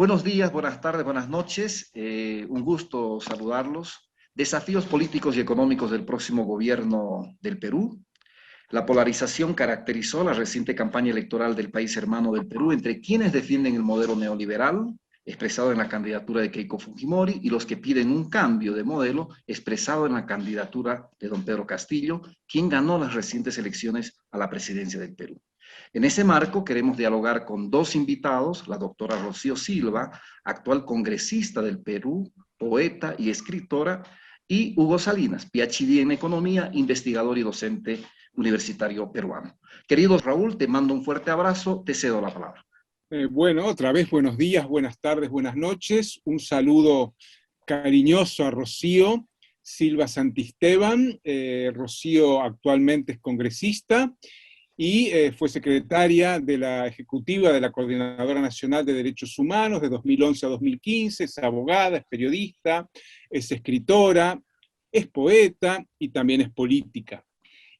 Buenos días, buenas tardes, buenas noches. Un gusto saludarlos. Desafíos políticos y económicos del próximo gobierno del Perú. La polarización caracterizó la reciente campaña electoral del país hermano del Perú entre quienes defienden el modelo neoliberal, expresado en la candidatura de Keiko Fujimori, y los que piden un cambio de modelo, expresado en la candidatura de don Pedro Castillo, quien ganó las recientes elecciones a la presidencia del Perú. En ese marco queremos dialogar con dos invitados, la doctora Rocío Silva, actual congresista del Perú, poeta y escritora, y Hugo Salinas, PhD en Economía, investigador y docente universitario peruano. Querido Raúl, te mando un fuerte abrazo, te cedo la palabra. Bueno, otra vez buenos días, buenas tardes, buenas noches. Un saludo cariñoso a Rocío Silva Santisteban. Rocío actualmente es congresista y fue secretaria de la ejecutiva de la Coordinadora Nacional de Derechos Humanos de 2011 a 2015, es abogada, es periodista, es escritora, es poeta y también es política.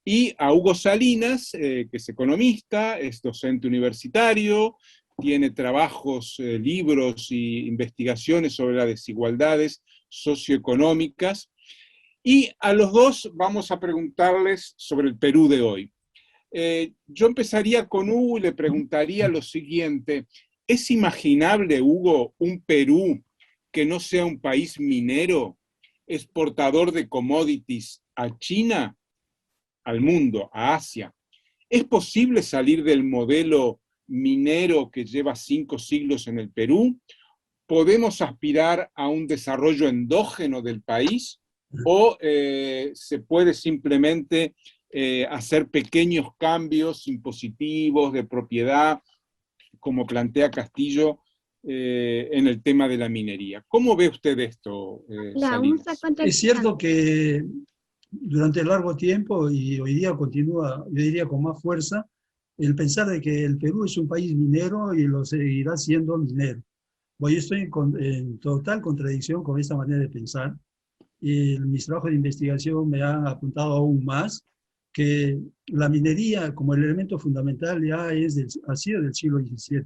Y a Hugo Salinas, que es economista, es docente universitario, tiene trabajos, libros e investigaciones sobre las desigualdades socioeconómicas. Y a los dos vamos a preguntarles sobre el Perú de hoy. Yo empezaría con Hugo y le preguntaría lo siguiente. ¿Es imaginable, Hugo, un Perú que no sea un país minero, exportador de commodities a China, al mundo, a Asia? ¿Es posible salir del modelo minero que lleva 5 siglos en el Perú? ¿Podemos aspirar a un desarrollo endógeno del país? ¿O se puede simplemente hacer pequeños cambios impositivos de propiedad, como plantea Castillo en el tema de la minería? ¿Cómo ve usted esto, Salinas? Es cierto que durante largo tiempo, y hoy día continúa, yo diría con más fuerza, el pensar de que el Perú es un país minero y lo seguirá siendo minero. Bueno, yo estoy en total contradicción con esta manera de pensar, y mis trabajos de investigación me han apuntado aún más que la minería como el elemento fundamental ya ha sido del siglo XVII.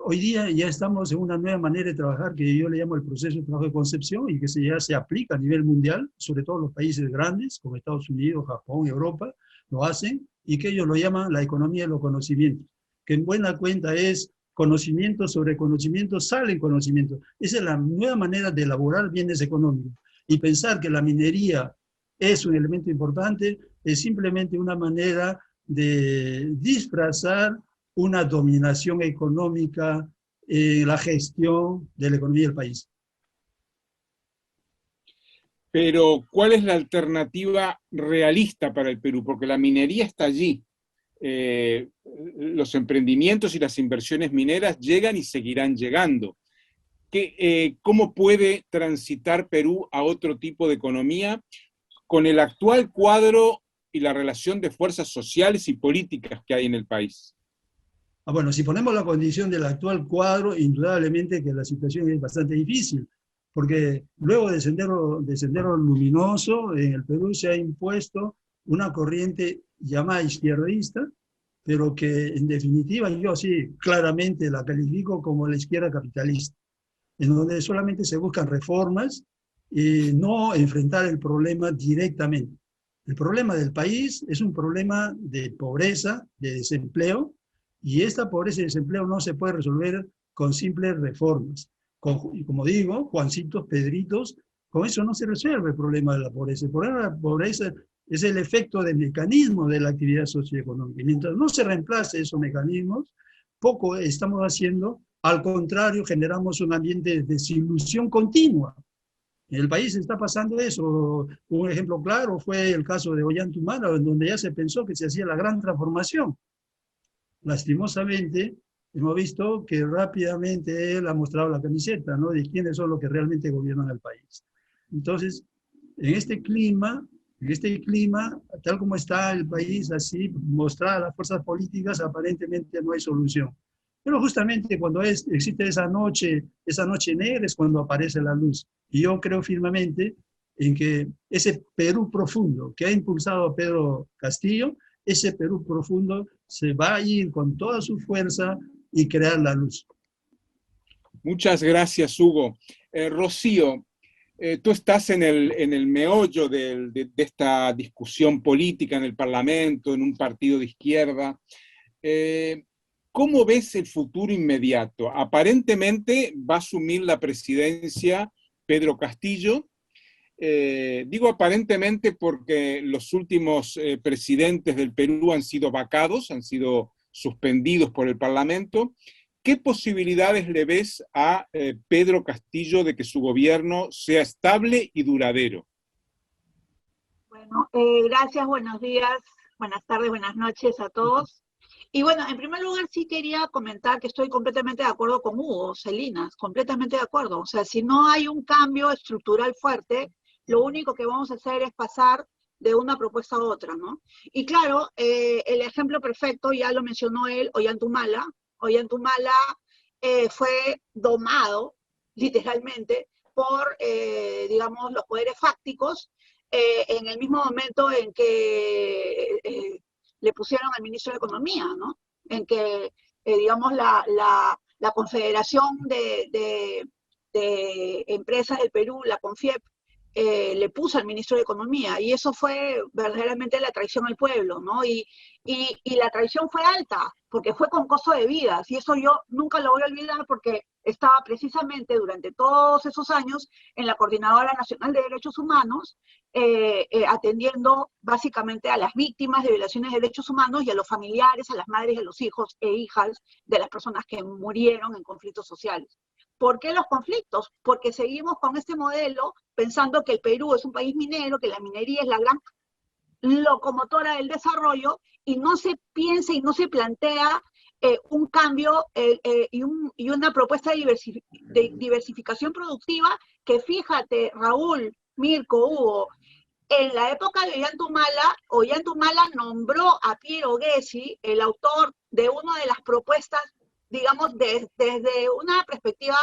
Hoy día ya estamos en una nueva manera de trabajar que yo le llamo el proceso de trabajo de concepción y que ya se aplica a nivel mundial, sobre todo los países grandes como Estados Unidos, Japón, Europa, lo hacen, y que ellos lo llaman la economía de los conocimientos, que en buena cuenta es conocimiento sobre conocimiento, salen conocimientos. Esa es la nueva manera de elaborar bienes económicos. Y pensar que la minería es un elemento importante es simplemente una manera de disfrazar una dominación económica en la gestión de la economía del país. Pero, ¿cuál es la alternativa realista para el Perú? Porque la minería está allí. Los emprendimientos y las inversiones mineras llegan y seguirán llegando. ¿Cómo puede transitar Perú a otro tipo de economía con el actual cuadro y la relación de fuerzas sociales y políticas que hay en el país? Bueno, si ponemos la condición del actual cuadro, indudablemente que la situación es bastante difícil, porque luego de Sendero Luminoso, en el Perú se ha impuesto una corriente llamada izquierdista, pero que en definitiva yo sí claramente la califico como la izquierda capitalista, en donde solamente se buscan reformas y no enfrentar el problema directamente. El problema del país es un problema de pobreza, de desempleo, y esta pobreza y desempleo no se puede resolver con simples reformas. Y como digo, Juancitos, Pedritos, con eso no se resuelve el problema de la pobreza. El problema de la pobreza es el efecto del mecanismo de la actividad socioeconómica. Y mientras no se reemplace esos mecanismos, poco estamos haciendo. Al contrario, generamos un ambiente de desilusión continua. En el país está pasando eso. Un ejemplo claro fue el caso de Ollantaytambo, en donde ya se pensó que se hacía la gran transformación. Lastimosamente, hemos visto que rápidamente él ha mostrado la camiseta, ¿no?, de quiénes son los que realmente gobiernan el país. Entonces, en este clima, tal como está el país, así mostradas las fuerzas políticas, aparentemente no hay solución. Pero justamente cuando existe esa noche negra es cuando aparece la luz. Y yo creo firmemente en que ese Perú profundo que ha impulsado a Pedro Castillo, ese Perú profundo se va a ir con toda su fuerza y crear la luz. Muchas gracias, Hugo. Rocío, tú estás en el meollo de esta discusión política en el Parlamento, en un partido de izquierda. ¿Cómo ves el futuro inmediato? Aparentemente va a asumir la presidencia Pedro Castillo. Digo aparentemente porque los últimos presidentes del Perú han sido vacados, han sido suspendidos por el Parlamento. ¿Qué posibilidades le ves a Pedro Castillo de que su gobierno sea estable y duradero? Bueno, gracias, buenos días, buenas tardes, buenas noches a todos. Y bueno, en primer lugar sí quería comentar que estoy completamente de acuerdo con Hugo Salinas, completamente de acuerdo. O sea, si no hay un cambio estructural fuerte, lo único que vamos a hacer es pasar de una propuesta a otra, ¿no? Y claro, el ejemplo perfecto, ya lo mencionó él, Ollanta Humala fue domado, literalmente, por, digamos, los poderes fácticos, en el mismo momento en que le pusieron al ministro de Economía, ¿no? En que, digamos, la Confederación de Empresas del Perú, la CONFIEP, le puso al ministro de Economía, y eso fue verdaderamente la traición al pueblo, ¿no? Y la traición fue alta, porque fue con costo de vidas, y eso yo nunca lo voy a olvidar, porque estaba precisamente durante todos esos años en la Coordinadora Nacional de Derechos Humanos, atendiendo básicamente a las víctimas de violaciones de derechos humanos y a los familiares, a las madres y a los hijos e hijas de las personas que murieron en conflictos sociales. ¿Por qué los conflictos? Porque seguimos con este modelo pensando que el Perú es un país minero, que la minería es la gran locomotora del desarrollo, y no se piensa y no se plantea un cambio y una propuesta de diversificación productiva que, fíjate, Raúl, Mirko, Hugo, en la época de Ollanta Humala nombró a Piero Gessi, el autor de una de las propuestas, digamos, desde una perspectiva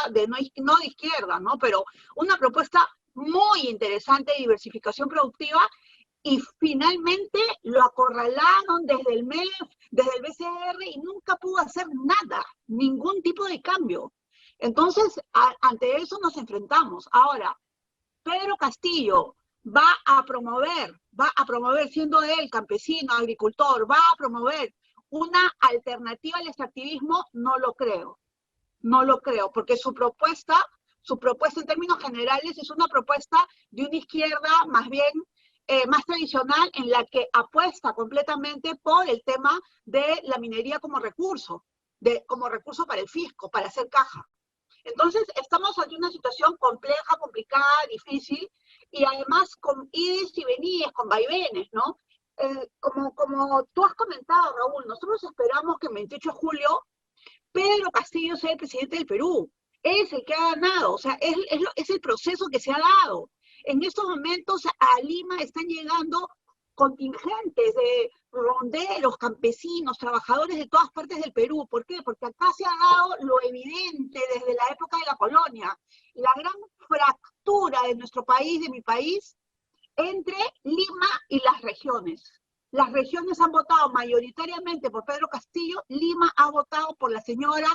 no de izquierda, ¿no? Pero una propuesta muy interesante de diversificación productiva, y finalmente lo acorralaron desde el MEF, desde el BCR, y nunca pudo hacer nada, ningún tipo de cambio. Entonces, ante eso nos enfrentamos. Ahora, Pedro Castillo va a promover, siendo él campesino, agricultor, va a promover una alternativa al extractivismo. No lo creo, porque su propuesta en términos generales es una propuesta de una izquierda más bien más tradicional, en la que apuesta completamente por el tema de la minería como recurso para el fisco, para hacer caja. Entonces, estamos ante una situación compleja, complicada, difícil, y además con ides y venides, con vaivenes, ¿no? Como tú has comentado, Raúl, nosotros esperamos que el 28 de julio Pedro Castillo sea el presidente del Perú. Es el que ha ganado, o sea, es el proceso que se ha dado. En estos momentos a Lima están llegando contingentes de ronderos, campesinos, trabajadores de todas partes del Perú. ¿Por qué? Porque acá se ha dado lo evidente desde la época de la colonia, la gran fractura de nuestro país, de mi país, entre Lima y las regiones. Las regiones han votado mayoritariamente por Pedro Castillo, Lima ha votado por la señora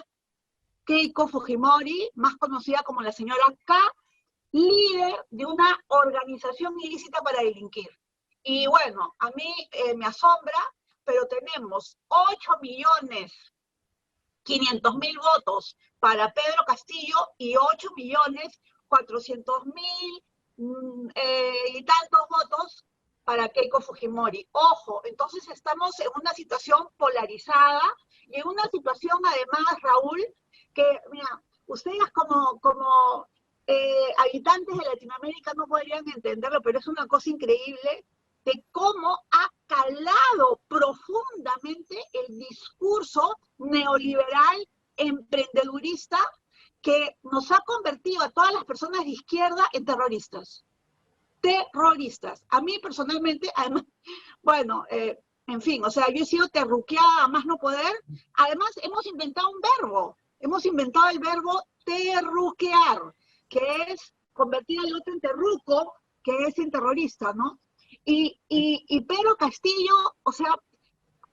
Keiko Fujimori, más conocida como la señora K, líder de una organización ilícita para delinquir. Y bueno, a mí me asombra, pero tenemos 8.500.000 votos para Pedro Castillo y 8.400.000 y tantos votos para Keiko Fujimori. Ojo, entonces estamos en una situación polarizada y en una situación además, Raúl, que, mira, ustedes como habitantes de Latinoamérica no podrían entenderlo, pero es una cosa increíble de cómo ha calado profundamente el discurso neoliberal, emprendedurista, que nos ha convertido a todas las personas de izquierda en terroristas. Terroristas. A mí personalmente, además, bueno, en fin, o sea, yo he sido terruqueada a más no poder. Además, hemos inventado el verbo terruquear, que es convertir al otro en terruco, que es en terrorista, ¿no? Y Pedro Castillo, o sea,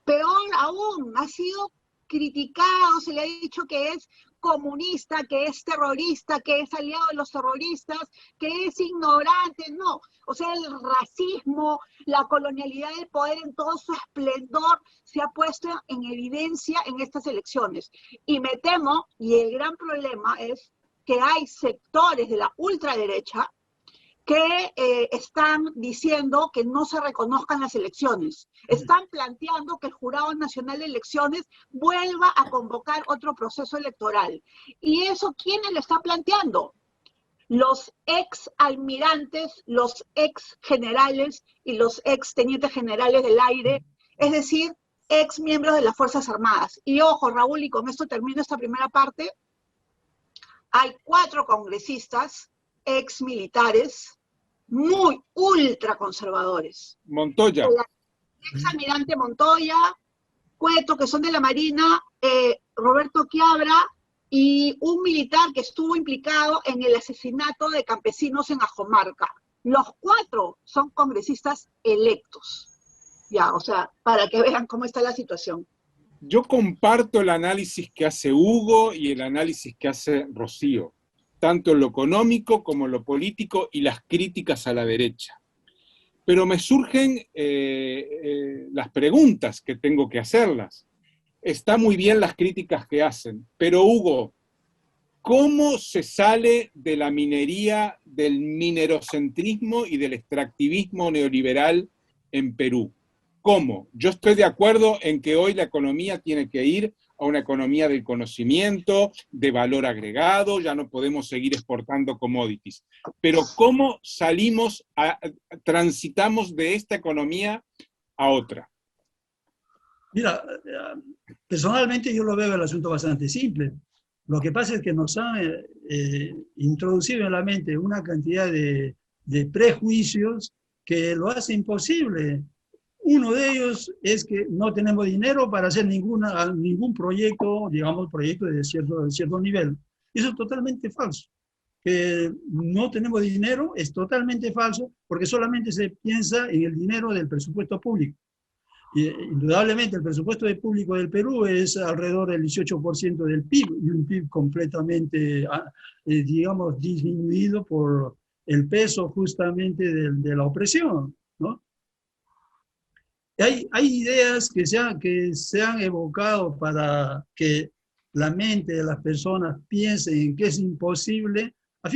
peor aún, ha sido criticado, se le ha dicho que es comunista, que es terrorista, que es aliado de los terroristas, que es ignorante, no. O sea, el racismo, la colonialidad del poder en todo su esplendor se ha puesto en evidencia en estas elecciones. Y me temo, y el gran problema es que hay sectores de la ultraderecha que están diciendo que no se reconozcan las elecciones. Están planteando que el Jurado Nacional de Elecciones vuelva a convocar otro proceso electoral. ¿Y eso quiénes lo están planteando? Los ex almirantes, los ex generales y los ex tenientes generales del aire, es decir, ex miembros de las Fuerzas Armadas. Y ojo, Raúl, y con esto termino esta primera parte, hay 4 congresistas ex militares muy ultraconservadores. Montoya. El ex almirante Montoya, Cueto, que son de la Marina, Roberto Quiabra, y un militar que estuvo implicado en el asesinato de campesinos en Ajomarca. Los 4 son congresistas electos. Ya, o sea, para que vean cómo está la situación. Yo comparto el análisis que hace Hugo y el análisis que hace Rocío, tanto en lo económico como en lo político y las críticas a la derecha. Pero me surgen las preguntas que tengo que hacerlas. Está muy bien las críticas que hacen, pero Hugo, ¿cómo se sale de la minería, del minerocentrismo y del extractivismo neoliberal en Perú? ¿Cómo? Yo estoy de acuerdo en que hoy la economía tiene que ir a una economía del conocimiento, de valor agregado, ya no podemos seguir exportando commodities. Pero ¿cómo transitamos de esta economía a otra? Mira, personalmente yo lo veo el asunto bastante simple. Lo que pasa es que nos han introducido en la mente una cantidad de prejuicios que lo hace imposible. Uno de ellos es que no tenemos dinero para hacer ningún proyecto, digamos, proyecto de cierto nivel. Eso es totalmente falso. Que no tenemos dinero es totalmente falso porque solamente se piensa en el dinero del presupuesto público. Y, indudablemente el presupuesto público del Perú es alrededor del 18% del PIB, y un PIB completamente, digamos, disminuido por el peso justamente de la opresión, ¿no? Hay ideas que se han evocado para que la mente de las personas piense en que es imposible,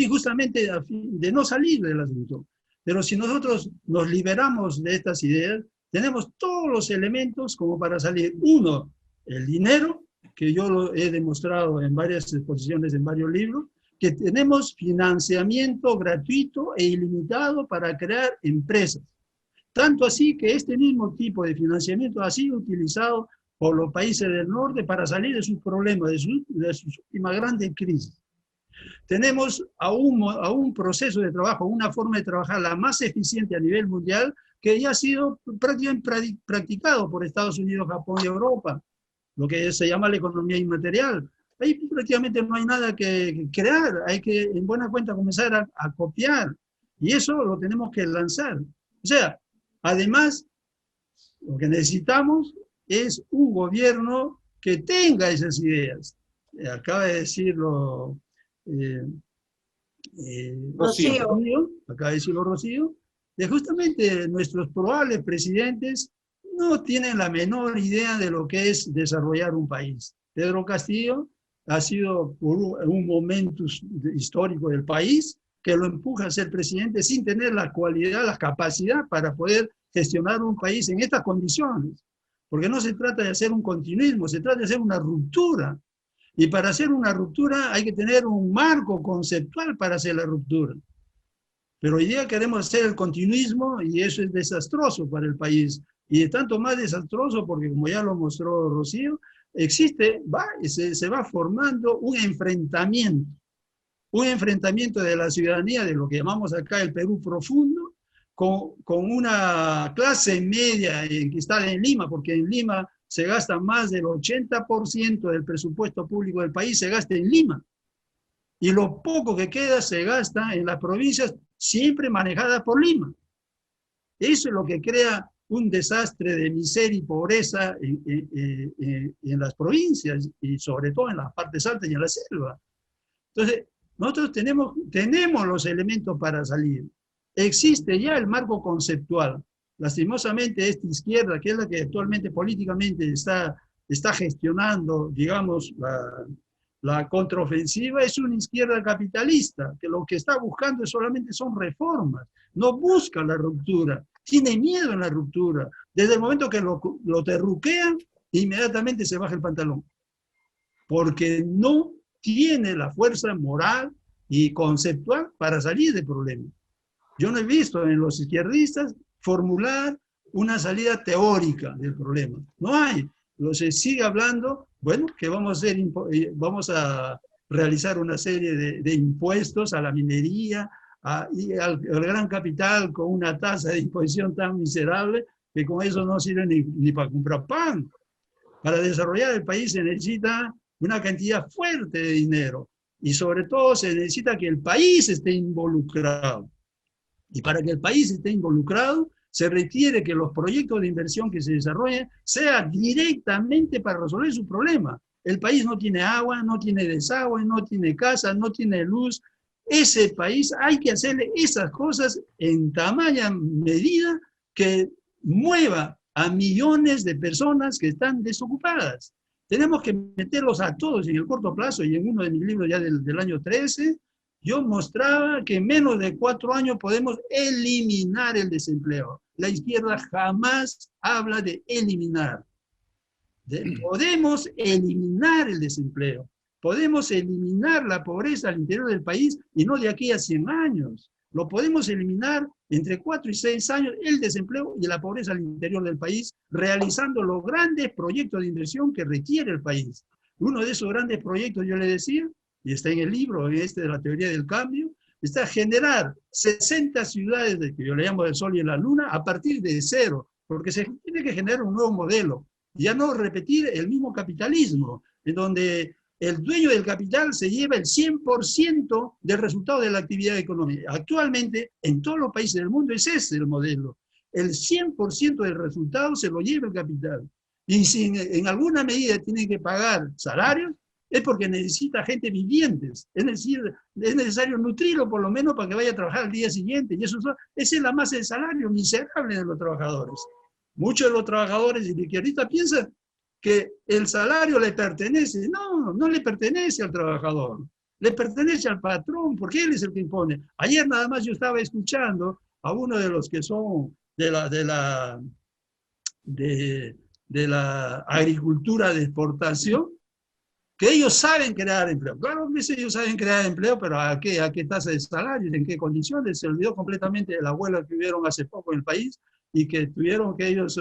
justamente a fin de no salir del asunto. Pero si nosotros nos liberamos de estas ideas, tenemos todos los elementos como para salir. Uno, el dinero, que yo lo he demostrado en varias exposiciones, en varios libros, que tenemos financiamiento gratuito e ilimitado para crear empresas. Tanto así que este mismo tipo de financiamiento ha sido utilizado por los países del norte para salir de sus problemas, de sus últimas grandes crisis. Tenemos a un proceso de trabajo, una forma de trabajar la más eficiente a nivel mundial, que ya ha sido prácticamente practicado por Estados Unidos, Japón y Europa, lo que se llama la economía inmaterial. Ahí prácticamente no hay nada que crear, hay que en buena cuenta comenzar a copiar, y eso lo tenemos que lanzar. O sea, además, lo que necesitamos es un gobierno que tenga esas ideas. Acaba de decirlo Rocío, de justamente nuestros probables presidentes no tienen la menor idea de lo que es desarrollar un país. Pedro Castillo ha sido por un momento histórico del país que lo empuja a ser presidente sin tener la cualidad, la capacidad para poder gestionar un país en estas condiciones. Porque no se trata de hacer un continuismo, se trata de hacer una ruptura. Y para hacer una ruptura hay que tener un marco conceptual para hacer la ruptura. Pero hoy día queremos hacer el continuismo y eso es desastroso para el país. Y es tanto más desastroso porque, como ya lo mostró Rocío, se va formando un enfrentamiento de la ciudadanía, de lo que llamamos acá el Perú profundo, con una clase media que está en Lima, porque en Lima se gasta más del 80% del presupuesto público del país, se gasta en Lima. Y lo poco que queda se gasta en las provincias siempre manejadas por Lima. Eso es lo que crea un desastre de miseria y pobreza en las provincias y sobre todo en las partes altas y en la selva. Entonces, nosotros tenemos los elementos para salir. Existe ya el marco conceptual. Lastimosamente, esta izquierda, que es la que actualmente políticamente está gestionando, digamos, la contraofensiva, es una izquierda capitalista, que lo que está buscando solamente son reformas, no busca la ruptura, tiene miedo en la ruptura. Desde el momento que lo terruquean, inmediatamente se baja el pantalón, porque no tiene la fuerza moral y conceptual para salir del problema. Yo no he visto en los izquierdistas formular una salida teórica del problema. No hay. Se sigue hablando, bueno, que vamos a realizar una serie de impuestos a la minería y al gran capital con una tasa de imposición tan miserable que con eso no sirve ni para comprar pan. Para desarrollar el país se necesita una cantidad fuerte de dinero y sobre todo se necesita que el país esté involucrado. Y para que el país esté involucrado, se requiere que los proyectos de inversión que se desarrollen sean directamente para resolver su problema. El país no tiene agua, no tiene desagüe, no tiene casa, no tiene luz. Ese país hay que hacerle esas cosas en tamaña medida que mueva a millones de personas que están desocupadas. Tenemos que meterlos a todos en el corto plazo, y en uno de mis libros ya del año 13, yo mostraba que en menos de 4 años podemos eliminar el desempleo. La izquierda jamás habla de eliminar. Podemos eliminar el desempleo. Podemos eliminar la pobreza al interior del país y no de aquí a 100 años. Lo podemos eliminar entre 4 y 6 años, el desempleo y la pobreza al interior del país, realizando los grandes proyectos de inversión que requiere el país. Uno de esos grandes proyectos, yo le decía, y está en el libro de la teoría del cambio, está generar 60 ciudades, que yo le llamo del Sol y la Luna, a partir de cero, porque se tiene que generar un nuevo modelo, ya no repetir el mismo capitalismo, en donde el dueño del capital se lleva el 100% del resultado de la actividad económica. Actualmente, en todos los países del mundo, ese es el modelo. El 100% del resultado se lo lleva el capital. Y si en alguna medida tiene que pagar salarios, es porque necesita gente vivientes. Es decir, es necesario nutrirlo por lo menos para que vaya a trabajar al día siguiente. Y esa es la masa de salario miserable de los trabajadores. Muchos de los trabajadores y izquierdistas piensan que el salario le pertenece. No, no le pertenece al trabajador. Le pertenece al patrón, porque él es el que impone. Ayer nada más yo estaba escuchando a uno de los que son de la agricultura de exportación, que ellos saben crear empleo. Claro que sí, ellos saben crear empleo, pero ¿a qué tasa de salario? ¿En qué condiciones? Se olvidó completamente de la huelga que hubieron hace poco en el país y que tuvieron que ellos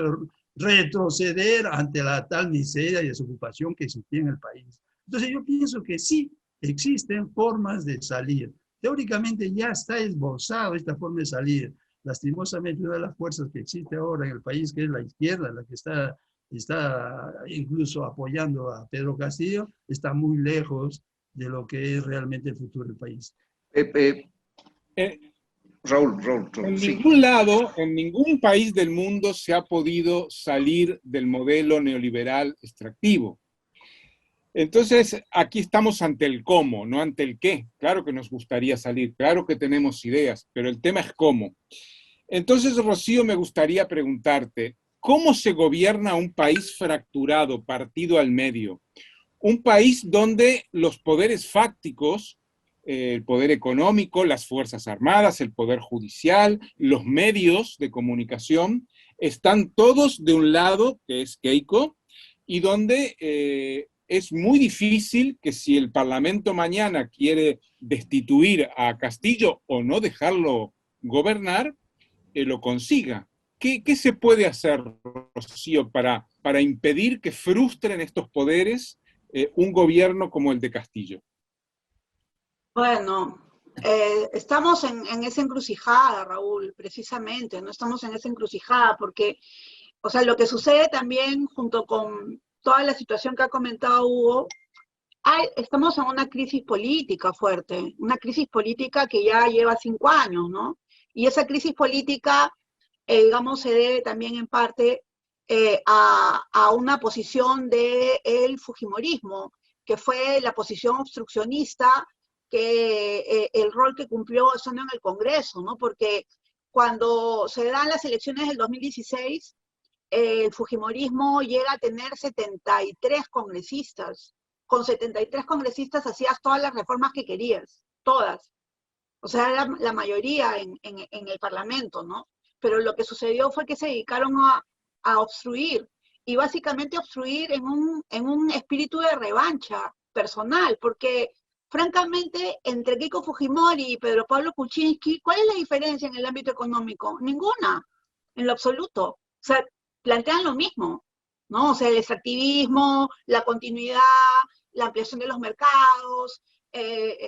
retroceder ante la tal miseria y desocupación que existía en el país. Entonces yo pienso que sí existen formas de salir. Teóricamente ya está esbozado esta forma de salir. Lastimosamente, una de las fuerzas que existe ahora en el país, que es la izquierda, la que está incluso apoyando a Pedro Castillo, está muy lejos de lo que es realmente el futuro del país. Raúl, en sí. ningún lado, en ningún país del mundo se ha podido salir del modelo neoliberal extractivo. Entonces, aquí estamos ante el cómo, no ante el qué. Claro que nos gustaría salir, claro que tenemos ideas, pero el tema es cómo. Entonces, Rocío, me gustaría preguntarte, ¿cómo se gobierna un país fracturado, partido al medio? Un país donde los poderes fácticos, el poder económico, las fuerzas armadas, el poder judicial, los medios de comunicación, están todos de un lado, que es Keiko, y donde es muy difícil que si el Parlamento mañana quiere destituir a Castillo o no dejarlo gobernar, lo consiga. ¿Qué se puede hacer, Rocío, para impedir que frustren estos poderes un gobierno como el de Castillo? Bueno, estamos en esa encrucijada, Raúl, precisamente, no estamos en esa encrucijada porque, o sea, lo que sucede también junto con toda la situación que ha comentado Hugo, estamos en una crisis política fuerte, una crisis política que ya lleva 5 años, ¿no? Y esa crisis política digamos, se debe también en parte a una posición del fujimorismo, que fue la posición obstruccionista, que el rol que cumplió estando en el Congreso, ¿no? Porque cuando se dan las elecciones del 2016, el fujimorismo llega a tener 73 congresistas. Con 73 congresistas hacías todas las reformas que querías, todas. O sea, era la mayoría en el Parlamento, ¿no? Pero lo que sucedió fue que se dedicaron a obstruir, y básicamente obstruir en un espíritu de revancha personal, porque francamente, entre Keiko Fujimori y Pedro Pablo Kuczynski, ¿cuál es la diferencia en el ámbito económico? Ninguna, en lo absoluto. O sea, plantean lo mismo, ¿no? O sea, el extractivismo, la continuidad, la ampliación de los mercados,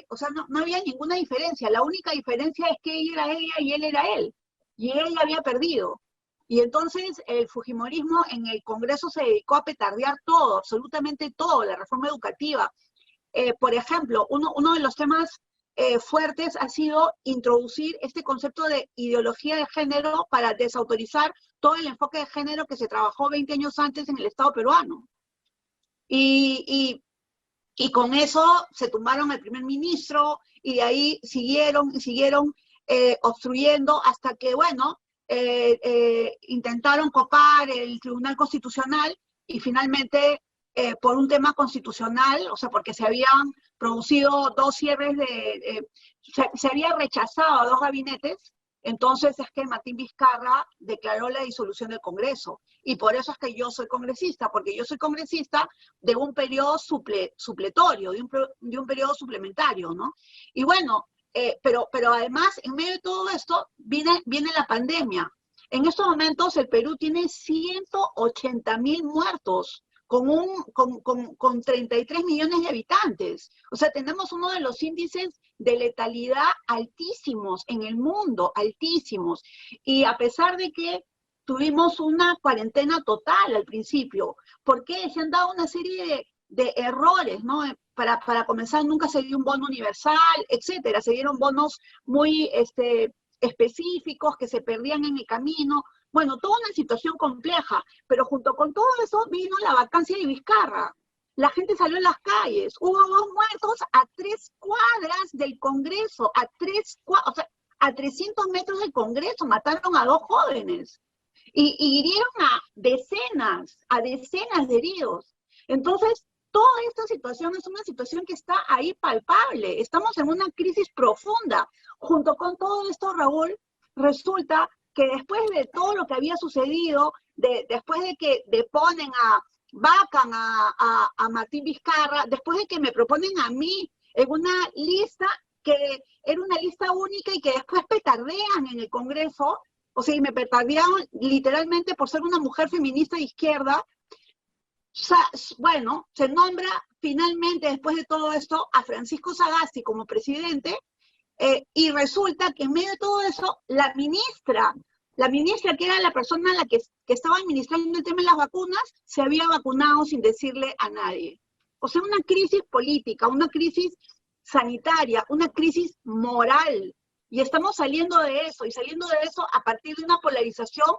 o sea, no había ninguna diferencia. La única diferencia es que ella era ella y él era él. Y él había perdido. Y entonces el fujimorismo en el Congreso se dedicó a petardear todo, absolutamente todo, la reforma educativa. Por ejemplo, uno de los temas fuertes ha sido introducir este concepto de ideología de género para desautorizar todo el enfoque de género que se trabajó 20 años antes en el Estado peruano. Y con eso se tumbaron el primer ministro, y de ahí siguieron obstruyendo hasta que, bueno, intentaron copar el Tribunal Constitucional, y finalmente, por un tema constitucional, o sea, porque se habían producido dos cierres se había rechazado a dos gabinetes, entonces es que Martín Vizcarra declaró la disolución del Congreso. Y por eso es que yo soy congresista, porque yo soy congresista de un periodo supletorio, de un periodo suplementario, ¿no? Y bueno, pero además, en medio de todo esto, viene la pandemia. En estos momentos el Perú tiene 180.000 muertos, con 33 millones de habitantes. O sea, tenemos uno de los índices de letalidad altísimos en el mundo, altísimos. Y a pesar de que tuvimos una cuarentena total al principio, porque se han dado una serie de errores, ¿no? Para comenzar, nunca se dio un bono universal, etcétera. Se dieron bonos muy específicos que se perdían en el camino. Bueno, toda una situación compleja, pero junto con todo eso vino la vacancia de Vizcarra. La gente salió a las calles, hubo 2 muertos a 3 cuadras del Congreso, o sea, a 300 metros del Congreso, mataron a 2 jóvenes y hirieron a decenas de heridos. Entonces, toda esta situación es una situación que está ahí palpable. Estamos en una crisis profunda. Junto con todo esto, Raúl, resulta que después de todo lo que había sucedido, después de que vacan a Martín Vizcarra, después de que me proponen a mí en una lista que era una lista única y que después petardean en el Congreso, o sea, y me petardearon literalmente por ser una mujer feminista de izquierda. Bueno, se nombra finalmente, después de todo esto, a Francisco Sagasti como presidente, y resulta que en medio de todo eso, la ministra, que era la persona a la que estaba administrando el tema de las vacunas, se había vacunado sin decirle a nadie. O sea, una crisis política, una crisis sanitaria, una crisis moral. Y estamos saliendo de eso, y saliendo de eso a partir de una polarización.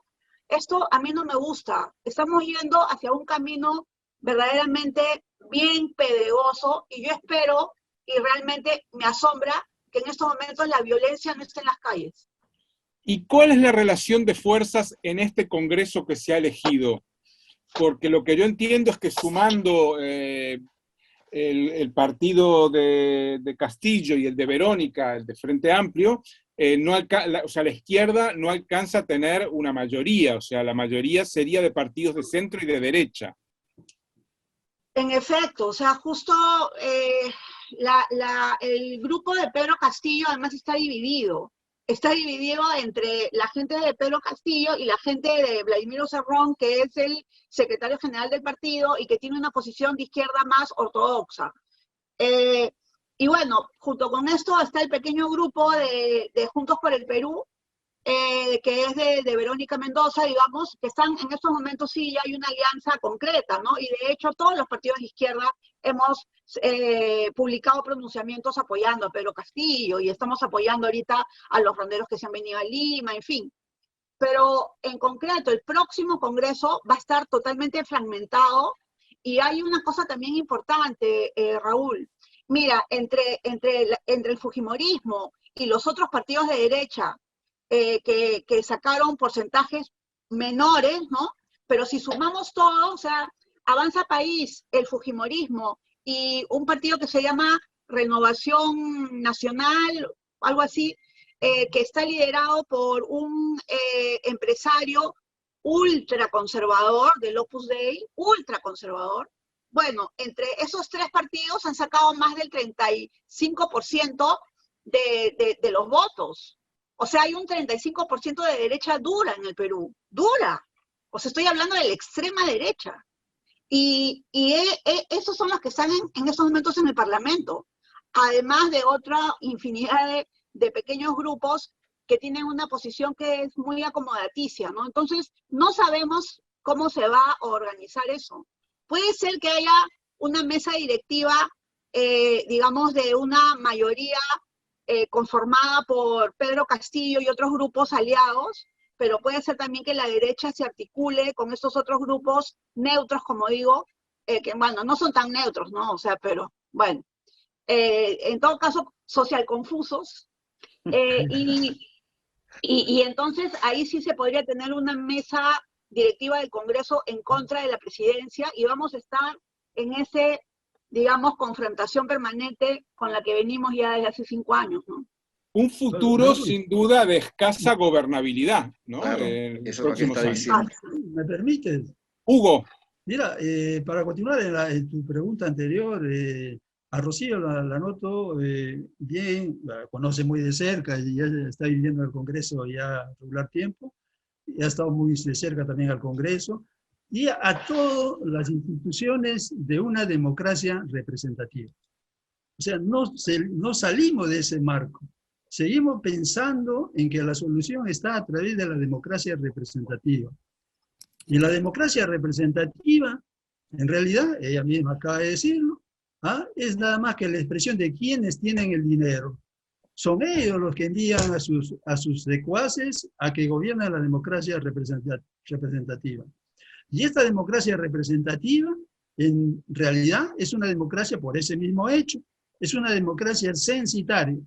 Esto a mí no me gusta. Estamos yendo hacia un camino verdaderamente bien pedregoso, y yo espero, y realmente me asombra, que en estos momentos la violencia no esté en las calles. ¿Y cuál es la relación de fuerzas en este Congreso que se ha elegido? Porque lo que yo entiendo es que sumando el partido de Castillo y el de Verónica, el de Frente Amplio, o sea, la izquierda no alcanza a tener una mayoría, o sea, la mayoría sería de partidos de centro y de derecha. En efecto, o sea, justo el grupo de Pedro Castillo además está dividido entre la gente de Pedro Castillo y la gente de Vladimiro Cerrón, que es el secretario general del partido y que tiene una posición de izquierda más ortodoxa. Y bueno, junto con esto está el pequeño grupo de Juntos por el Perú, que es de Verónica Mendoza, digamos, que están en estos momentos, sí, ya hay una alianza concreta, ¿no? Y de hecho todos los partidos de izquierda hemos publicado pronunciamientos apoyando a Pedro Castillo, y estamos apoyando ahorita a los ronderos que se han venido a Lima, en fin. pero en concreto el próximo Congreso va a estar totalmente fragmentado y hay una cosa también importante, Raúl. Mira, entre el fujimorismo y los otros partidos de derecha que sacaron porcentajes menores, ¿no? Pero si sumamos todo, o sea, Avanza País, el fujimorismo y un partido que se llama Renovación Nacional, algo así, que está liderado por un empresario ultraconservador del Opus Dei, ultraconservador. Bueno, entre esos tres partidos han sacado más del 35% de los votos. O sea, hay un 35% de derecha dura en el Perú, dura. O sea, estoy hablando de la extrema derecha. Y esos son los que están en estos momentos en el Parlamento, además de otra infinidad de pequeños grupos que tienen una posición que es muy acomodaticia, ¿no? Entonces, no sabemos cómo se va a organizar eso. Puede ser que haya una mesa directiva, digamos, de una mayoría conformada por Pedro Castillo y otros grupos aliados, pero puede ser también que la derecha se articule con estos otros grupos neutros, como digo, que, bueno, no son tan neutros, ¿no? O sea, pero, bueno, en todo caso, social confusos, y entonces ahí sí se podría tener una mesa directiva del Congreso en contra de la presidencia y vamos a estar en ese, digamos, confrontación permanente con la que venimos ya desde hace 5 años, ¿no? Un futuro sin duda de escasa gobernabilidad, ¿no? Claro, eso es lo que está diciendo. ¿Me permites? Hugo. Mira, para continuar en tu pregunta anterior, a Rocío la noto bien, la conoce muy de cerca y ya está viviendo en el Congreso ya regular tiempo, y ha estado muy de cerca también al Congreso, y a todas las instituciones de una democracia representativa. O sea, no salimos de ese marco. Seguimos pensando en que la solución está a través de la democracia representativa. Y la democracia representativa, en realidad, ella misma acaba de decirlo, es nada más que la expresión de quienes tienen el dinero. Son ellos los que envían a sus secuaces a que gobiernen la democracia representativa. Y esta democracia representativa, en realidad, es una democracia por ese mismo hecho. Es una democracia censitaria.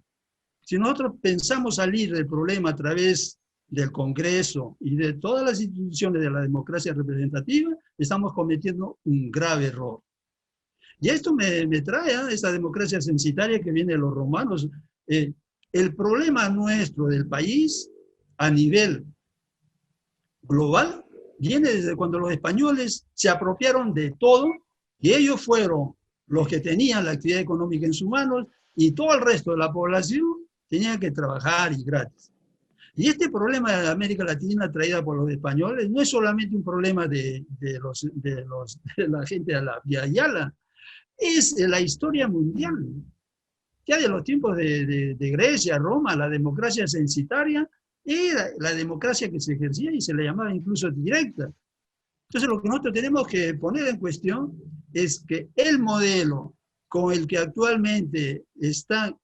Si nosotros pensamos salir del problema a través del Congreso y de todas las instituciones de la democracia representativa, estamos cometiendo un grave error. Y esto me trae a esa democracia censitaria que viene de los romanos. El problema nuestro del país a nivel global viene desde cuando los españoles se apropiaron de todo y ellos fueron los que tenían la actividad económica en sus manos y todo el resto de la población tenía que trabajar y gratis. Y este problema de América Latina traída por los españoles no es solamente un problema de la gente de la Vía Yala, es la historia mundial. Ya de los tiempos de Grecia, Roma, la democracia censitaria era la democracia que se ejercía y se le llamaba incluso directa. Entonces lo que nosotros tenemos que poner en cuestión es que el modelo con el que actualmente está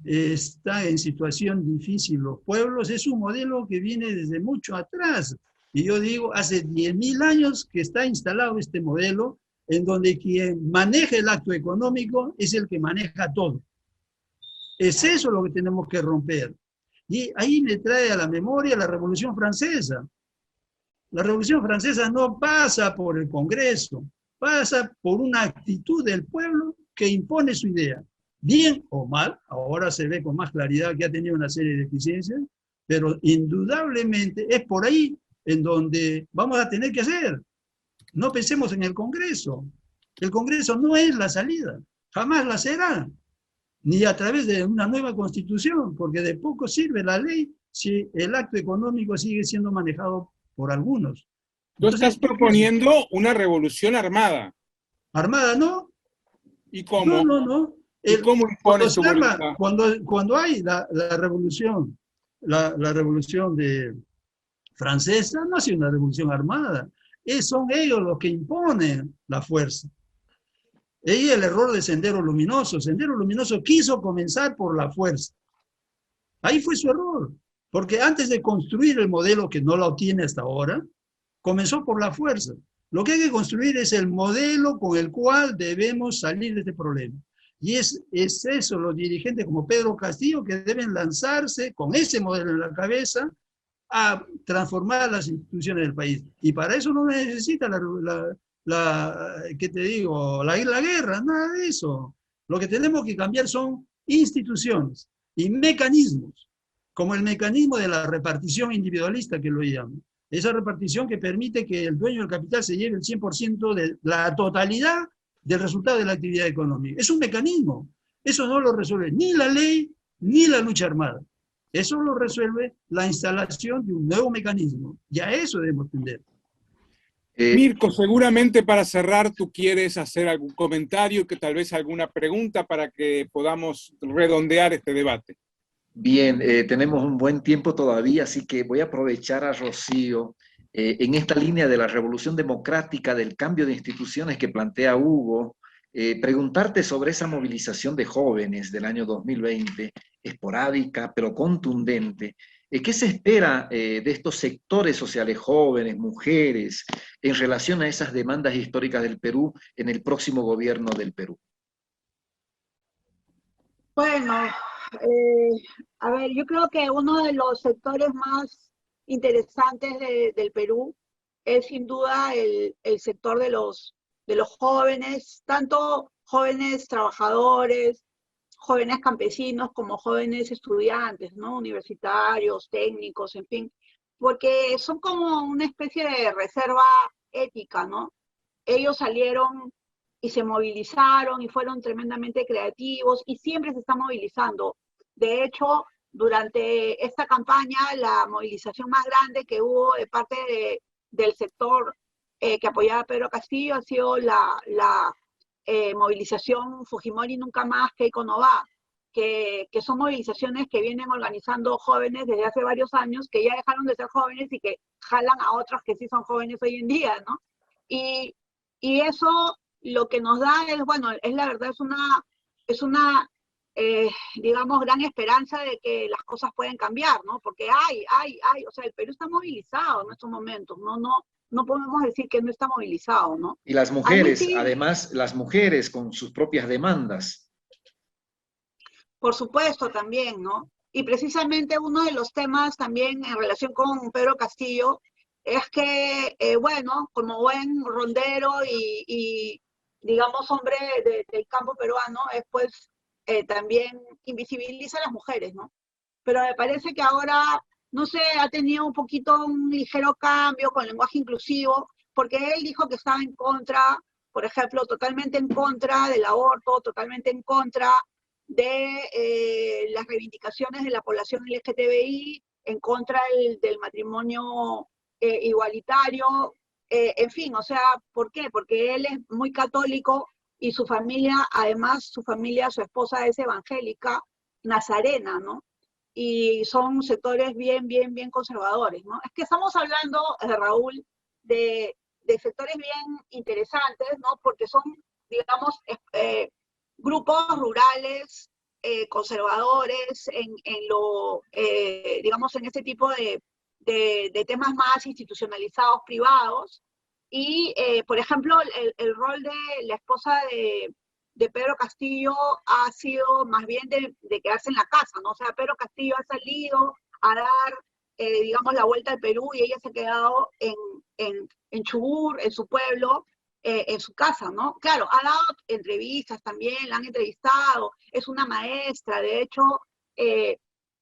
en situación difícil los pueblos es un modelo que viene desde mucho atrás. Y yo digo, hace 10.000 años que está instalado este modelo en donde quien maneja el acto económico es el que maneja todo. Es eso lo que tenemos que romper. Y ahí me trae a la memoria la Revolución Francesa. La Revolución Francesa no pasa por el Congreso, pasa por una actitud del pueblo que impone su idea. Bien o mal, ahora se ve con más claridad que ha tenido una serie de deficiencias, pero indudablemente es por ahí en donde vamos a tener que hacer. No pensemos en el Congreso. El Congreso no es la salida, jamás la será, ni a través de una nueva constitución, porque de poco sirve la ley si el acto económico sigue siendo manejado por algunos. Tú estás proponiendo una revolución armada. ¿Armada no? ¿Y cómo? No. ¿Y cómo impone su voluntad? Cuando hay la revolución, la revolución francesa, no ha sido una revolución armada. Son ellos los que imponen la fuerza. Y el error de Sendero Luminoso. Sendero Luminoso quiso comenzar por la fuerza. Ahí fue su error. Porque antes de construir el modelo que no lo tiene hasta ahora, comenzó por la fuerza. Lo que hay que construir es el modelo con el cual debemos salir de este problema. Y es eso, los dirigentes como Pedro Castillo, que deben lanzarse con ese modelo en la cabeza a transformar las instituciones del país. Y para eso no necesita ¿qué te digo? La guerra, nada de eso. Lo que tenemos que cambiar son instituciones y mecanismos, como el mecanismo de la repartición individualista que lo llaman. Esa repartición que permite que el dueño del capital se lleve el 100% de la totalidad del resultado de la actividad económica. Es un mecanismo. Eso no lo resuelve ni la ley ni la lucha armada. Eso lo resuelve la instalación de un nuevo mecanismo. Y a eso debemos tender. Mirko, seguramente para cerrar tú quieres hacer algún comentario, que tal vez alguna pregunta para que podamos redondear este debate. Bien, tenemos un buen tiempo todavía, así que voy a aprovechar a Rocío en esta línea de la revolución democrática, del cambio de instituciones que plantea Hugo, preguntarte sobre esa movilización de jóvenes del año 2020, esporádica pero contundente. ¿Qué se espera de estos sectores sociales jóvenes, mujeres, en relación a esas demandas históricas del Perú en el próximo gobierno del Perú? Bueno, a ver, yo creo que uno de los sectores más interesantes del Perú es sin duda el sector de los jóvenes, tanto jóvenes trabajadores, jóvenes campesinos como jóvenes estudiantes, ¿no? Universitarios, técnicos, en fin, porque son como una especie de reserva ética, ¿no? Ellos salieron y se movilizaron y fueron tremendamente creativos y siempre se están movilizando. De hecho, durante esta campaña, la movilización más grande que hubo de parte del sector que apoyaba a Pedro Castillo ha sido la movilización Fujimori Nunca Más, Keiko No Va, que son movilizaciones que vienen organizando jóvenes desde hace varios años, que ya dejaron de ser jóvenes y que jalan a otros que sí son jóvenes hoy en día, ¿no? Y eso lo que nos da es, bueno, es la verdad, es una digamos, gran esperanza de que las cosas pueden cambiar, ¿no? Porque o sea, el Perú está movilizado en estos momentos, no podemos decir que no está movilizado, ¿no? Y las mujeres, además, las mujeres con sus propias demandas. Por supuesto, también, ¿no? Y precisamente uno de los temas también en relación con Pedro Castillo es que, bueno, como buen rondero y digamos, hombre del campo peruano, es pues también invisibiliza a las mujeres, ¿no? Pero me parece que ahora, no sé, ha tenido un poquito un ligero cambio con el lenguaje inclusivo, porque él dijo que estaba en contra, por ejemplo, totalmente en contra del aborto, totalmente en contra de las reivindicaciones de la población LGTBI, en contra del matrimonio igualitario, en fin, o sea, ¿por qué? Porque él es muy católico y su familia, además, su esposa es evangélica, nazarena, ¿no? Y son sectores bien conservadores, ¿no? Es que estamos hablando, Raúl, de sectores bien interesantes, ¿no? Porque son, digamos, grupos rurales, conservadores, digamos, en este tipo de temas más institucionalizados, privados. Y, por ejemplo, el rol de la esposa de Pedro Castillo ha sido más bien de quedarse en la casa, ¿no? O sea, Pedro Castillo ha salido a dar, digamos, la vuelta al Perú y ella se ha quedado en Chubut, en su pueblo, en su casa, ¿no? Claro, ha dado entrevistas también, la han entrevistado, es una maestra, de hecho,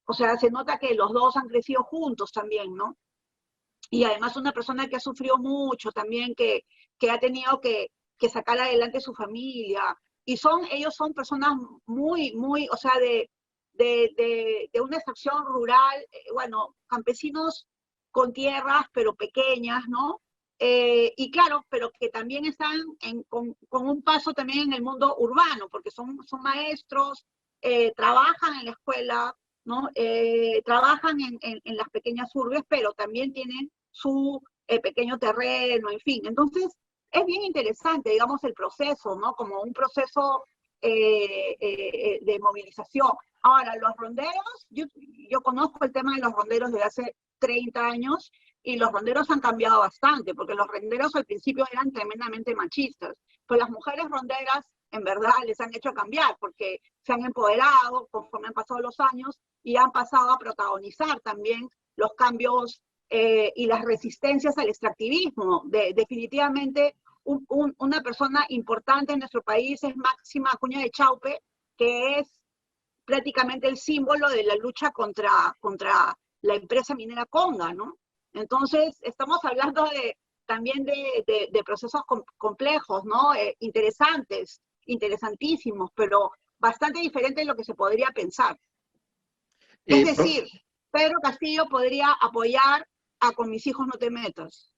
o sea, se nota que los dos han crecido juntos también, ¿no? Y además una persona que ha sufrido mucho también, que ha tenido que sacar adelante su familia. Y ellos son personas muy, o sea, de una extracción rural, bueno, campesinos con tierras, pero pequeñas, ¿no? Y claro, pero que también están con un paso también en el mundo urbano, porque son maestros, trabajan en la escuela, ¿no? Trabajan en las pequeñas urbes, pero también tienen su pequeño terreno, en fin. Entonces, es bien interesante, digamos, el proceso, ¿no? Como un proceso de movilización. Ahora, los ronderos, yo conozco el tema de los ronderos desde hace 30 años y los ronderos han cambiado bastante, porque los ronderos al principio eran tremendamente machistas, pero las mujeres ronderas en verdad les han hecho cambiar, porque se han empoderado conforme han pasado los años y han pasado a protagonizar también los cambios y las resistencias al extractivismo. Definitivamente, una persona importante en nuestro país es Máxima Acuña de Chaupe, que es prácticamente el símbolo de la lucha contra la empresa minera Conga, ¿no? Entonces, estamos hablando también de procesos complejos, ¿no? Interesantes, interesantísimos, pero bastante diferentes de lo que se podría pensar. Es decir, Pedro Castillo podría apoyar a Con mis hijos no te metas.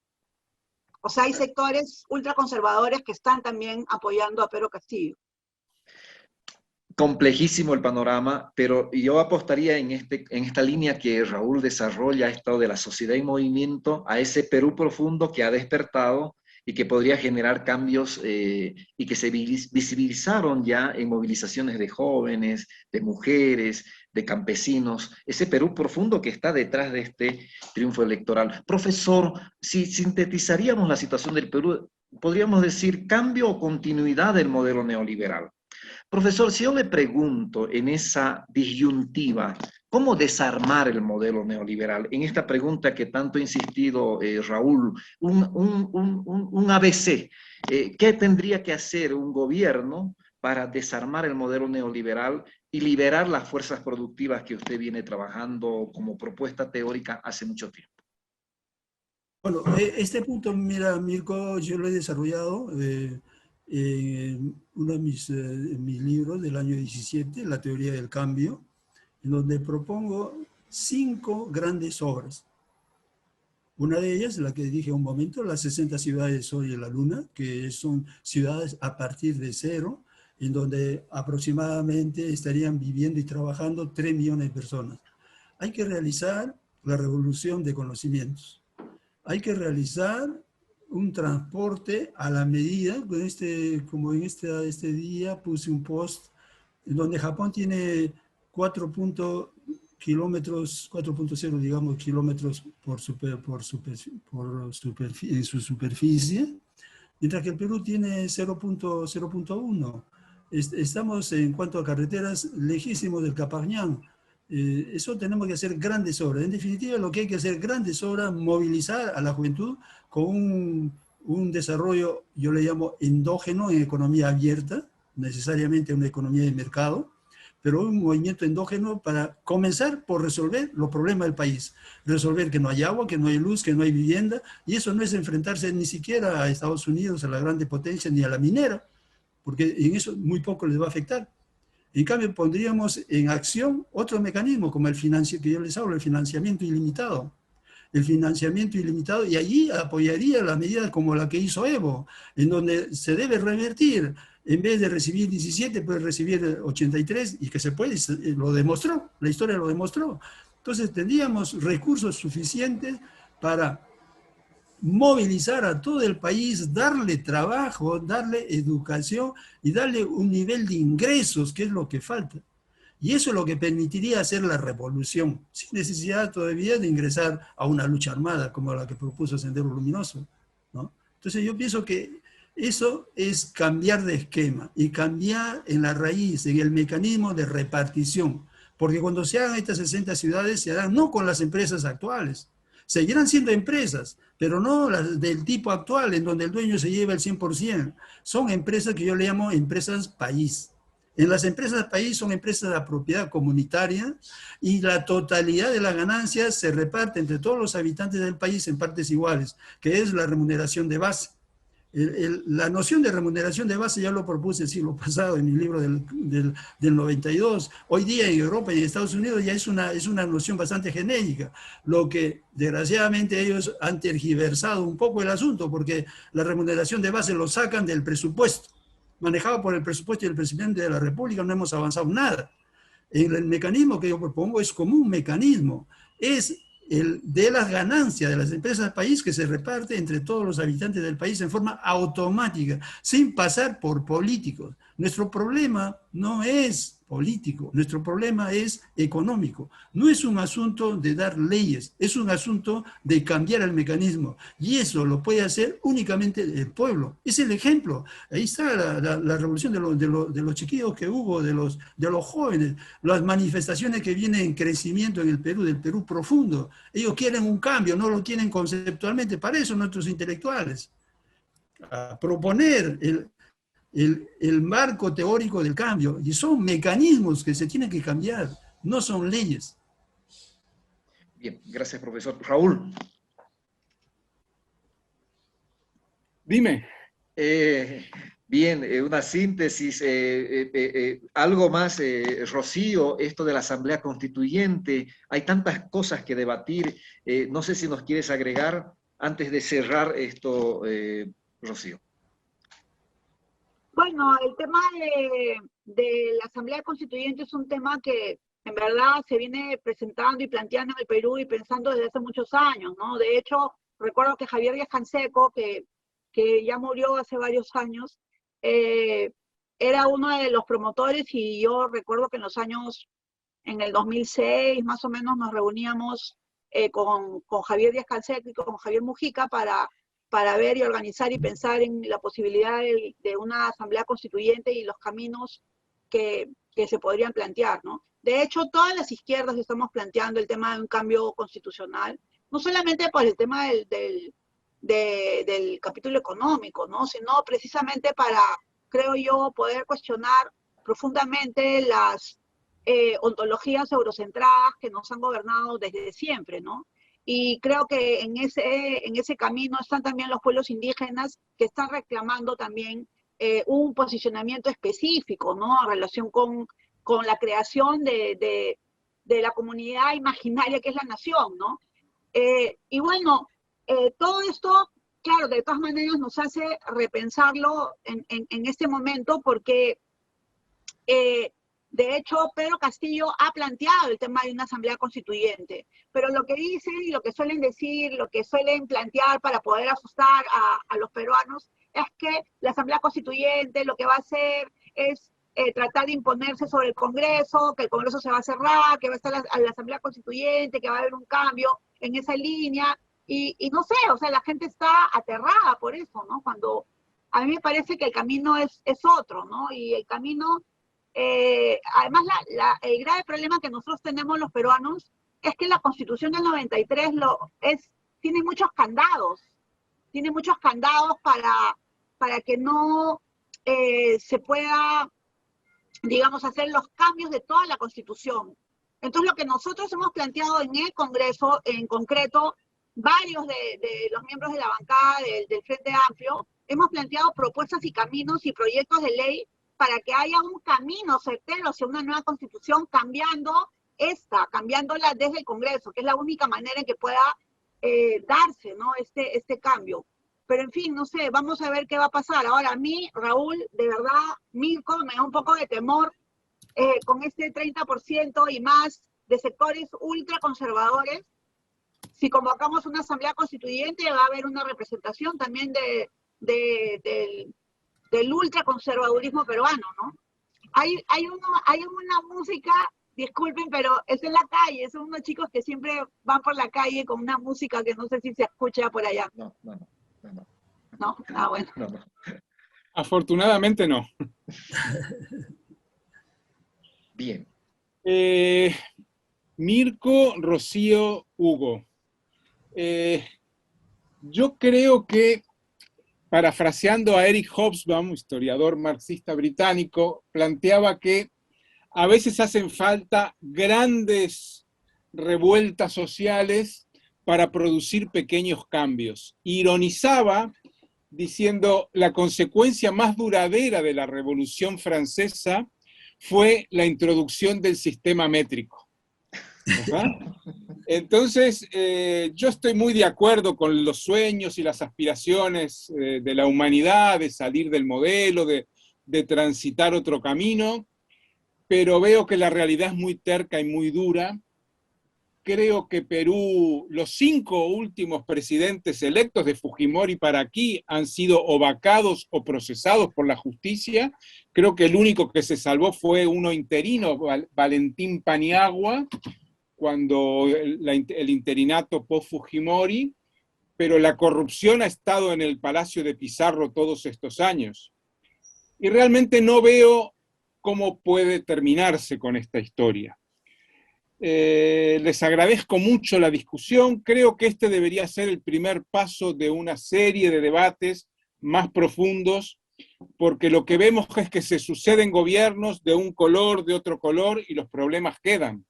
O sea, hay sectores ultraconservadores que están también apoyando a Pedro Castillo. Complejísimo el panorama, pero yo apostaría en esta línea que Raúl desarrolla, esto de la sociedad en movimiento, a ese Perú profundo que ha despertado y que podría generar cambios y que se visibilizaron ya en movilizaciones de jóvenes, de mujeres, de campesinos, ese Perú profundo que está detrás de este triunfo electoral. Profesor, si sintetizaríamos la situación del Perú, podríamos decir cambio o continuidad del modelo neoliberal. Profesor, si yo le pregunto en esa disyuntiva, ¿cómo desarmar el modelo neoliberal? En esta pregunta que tanto ha insistido Raúl, un ABC, ¿qué tendría que hacer un gobierno para desarmar el modelo neoliberal y liberar las fuerzas productivas que usted viene trabajando como propuesta teórica hace mucho tiempo? Bueno, este punto, mira, Mirko, yo lo he desarrollado en uno de mis libros del año 17, La teoría del cambio, en donde propongo 5 grandes obras. Una de ellas, la que dije un momento, las 60 ciudades hoy en la Luna, que son ciudades a partir de cero, en donde aproximadamente estarían viviendo y trabajando 3 millones de personas. Hay que realizar la revolución de conocimientos. Hay que realizar un transporte a la medida, como en este día puse un post en donde Japón tiene 4.0 digamos, kilómetros en su superficie, mientras que el Perú tiene 0.1. Estamos en cuanto a carreteras lejísimos del Capañán. Eso tenemos que hacer grandes obras. En definitiva, lo que hay que hacer grandes obras, movilizar a la juventud con un desarrollo, yo le llamo endógeno en economía abierta, necesariamente una economía de mercado, pero un movimiento endógeno para comenzar por resolver los problemas del país. Resolver que no hay agua, que no hay luz, que no hay vivienda, y eso no es enfrentarse ni siquiera a Estados Unidos, a la grande potencia, ni a la minera, porque en eso muy poco les va a afectar. En cambio, pondríamos en acción otro mecanismo, como que yo les hablo, el financiamiento ilimitado. El financiamiento ilimitado, y allí apoyaría las medidas como la que hizo Evo, en donde se debe revertir, en vez de recibir 17, puede recibir 83, y que se puede, lo demostró, la historia lo demostró. Entonces tendríamos recursos suficientes para movilizar a todo el país, darle trabajo, darle educación y darle un nivel de ingresos, que es lo que falta. Y eso es lo que permitiría hacer la revolución, sin necesidad todavía de ingresar a una lucha armada, como la que propuso Sendero Luminoso, ¿no? Entonces yo pienso que eso es cambiar de esquema y cambiar en la raíz, en el mecanismo de repartición. Porque cuando se hagan estas 60 ciudades, se harán no con las empresas actuales. Seguirán siendo empresas, pero no las del tipo actual, en donde el dueño se lleva el 100%. Son empresas que yo le llamo empresas país. En las empresas país son empresas de propiedad comunitaria y la totalidad de las ganancias se reparte entre todos los habitantes del país en partes iguales, que es la remuneración de base. La noción de remuneración de base ya lo propuse el siglo pasado en mi libro del 92. Hoy día en Europa y en Estados Unidos ya es una noción bastante genérica, lo que desgraciadamente ellos han tergiversado un poco el asunto, porque la remuneración de base lo sacan del presupuesto, manejado por el presupuesto y el presidente de la República. No hemos avanzado nada. El mecanismo que yo propongo es como un mecanismo, es de las ganancias de las empresas del país que se reparte entre todos los habitantes del país en forma automática, sin pasar por políticos. Nuestro problema no es político, nuestro problema es económico. No es un asunto de dar leyes, es un asunto de cambiar el mecanismo. Y eso lo puede hacer únicamente el pueblo. Es el ejemplo. Ahí está la revolución de los chiquillos que hubo, de los jóvenes, las manifestaciones que vienen en crecimiento en el Perú, del Perú profundo. Ellos quieren un cambio, no lo quieren conceptualmente. Para eso nuestros intelectuales. A proponer el marco teórico del cambio, y son mecanismos que se tienen que cambiar, no son leyes. Bien, gracias, profesor. Raúl. Dime. Bien, una síntesis, algo más, Rocío, esto de la Asamblea Constituyente, hay tantas cosas que debatir, no sé si nos quieres agregar antes de cerrar esto, Rocío. Bueno, el tema de la Asamblea Constituyente es un tema que en verdad se viene presentando y planteando en el Perú y pensando desde hace muchos años, ¿no? De hecho, recuerdo que Javier Díaz-Canseco, que ya murió hace varios años, era uno de los promotores, y yo recuerdo que en el 2006 más o menos nos reuníamos con Javier Díaz-Canseco y con Javier Mujica para ver y organizar y pensar en la posibilidad de una asamblea constituyente y los caminos que se podrían plantear, ¿no? De hecho, todas las izquierdas estamos planteando el tema de un cambio constitucional, no solamente por el tema del capítulo económico, ¿no? Sino precisamente para, creo yo, poder cuestionar profundamente las ontologías eurocentradas que nos han gobernado desde siempre, ¿no? Y creo que en ese camino están también los pueblos indígenas que están reclamando también un posicionamiento específico, ¿no? En relación con la creación de la comunidad imaginaria que es la nación, ¿no? Y bueno, todo esto, claro, de todas maneras nos hace repensarlo en este momento porque de hecho, Pedro Castillo ha planteado el tema de una asamblea constituyente, pero lo que dicen y lo que suelen decir, lo que suelen plantear para poder asustar a los peruanos es que la asamblea constituyente lo que va a hacer es tratar de imponerse sobre el Congreso, que el Congreso se va a cerrar, que va a estar la asamblea constituyente, que va a haber un cambio en esa línea, y no sé, o sea, la gente está aterrada por eso, ¿no? Cuando a mí me parece que el camino es otro, ¿no? Y el camino... además, el grave problema que nosotros tenemos los peruanos es que la Constitución del 93 tiene muchos candados para que no se pueda, digamos, hacer los cambios de toda la Constitución. Entonces, lo que nosotros hemos planteado en el Congreso, en concreto, varios de los miembros de la bancada del Frente Amplio, hemos planteado propuestas y caminos y proyectos de ley para que haya un camino certero hacia una nueva constitución, cambiándola desde el Congreso, que es la única manera en que pueda darse, ¿no? este cambio. Pero en fin, no sé, vamos a ver qué va a pasar. Ahora, a mí, Raúl, de verdad, Mirko, me da un poco de temor con este 30% y más de sectores ultraconservadores. Si convocamos una asamblea constituyente, va a haber una representación también del ultraconservadurismo peruano, ¿no? Hay una música, disculpen, pero es en la calle, son unos chicos que siempre van por la calle con una música que no sé si se escucha por allá. No. ¿No? Ah, bueno. No. Afortunadamente no. Bien. Mirko, Rocío, Hugo. Yo creo que, parafraseando a Eric Hobsbawm, historiador marxista británico, planteaba que a veces hacen falta grandes revueltas sociales para producir pequeños cambios. Ironizaba diciendo la consecuencia más duradera de la Revolución Francesa fue la introducción del sistema métrico. ¿Verdad? Entonces, yo estoy muy de acuerdo con los sueños y las aspiraciones de la humanidad, de salir del modelo, de transitar otro camino, pero veo que la realidad es muy terca y muy dura, creo que Perú, los 5 últimos presidentes electos de Fujimori para aquí han sido o vacados o procesados por la justicia. Creo que el único que se salvó fue uno interino, Valentín Paniagua, cuando el interinato post-Fujimori, pero la corrupción ha estado en el Palacio de Pizarro todos estos años. Y realmente no veo cómo puede terminarse con esta historia. Les agradezco mucho la discusión. Creo que este debería ser el primer paso de una serie de debates más profundos, porque lo que vemos es que se suceden gobiernos de un color, de otro color, y los problemas quedan.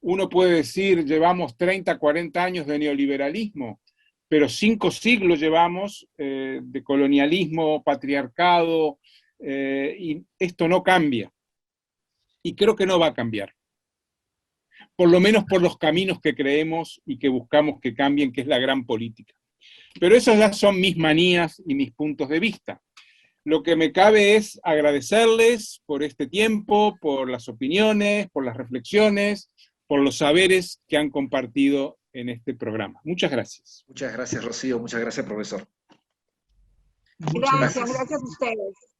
Uno puede decir, llevamos 30, 40 años de neoliberalismo, pero 5 siglos llevamos de colonialismo, patriarcado, y esto no cambia. Y creo que no va a cambiar. Por lo menos por los caminos que creemos y que buscamos que cambien, que es la gran política. Pero esas ya son mis manías y mis puntos de vista. Lo que me cabe es agradecerles por este tiempo, por las opiniones, por las reflexiones, por los saberes que han compartido en este programa. Muchas gracias. Muchas gracias, Rocío. Muchas gracias, profesor. Muchas Gracias a ustedes.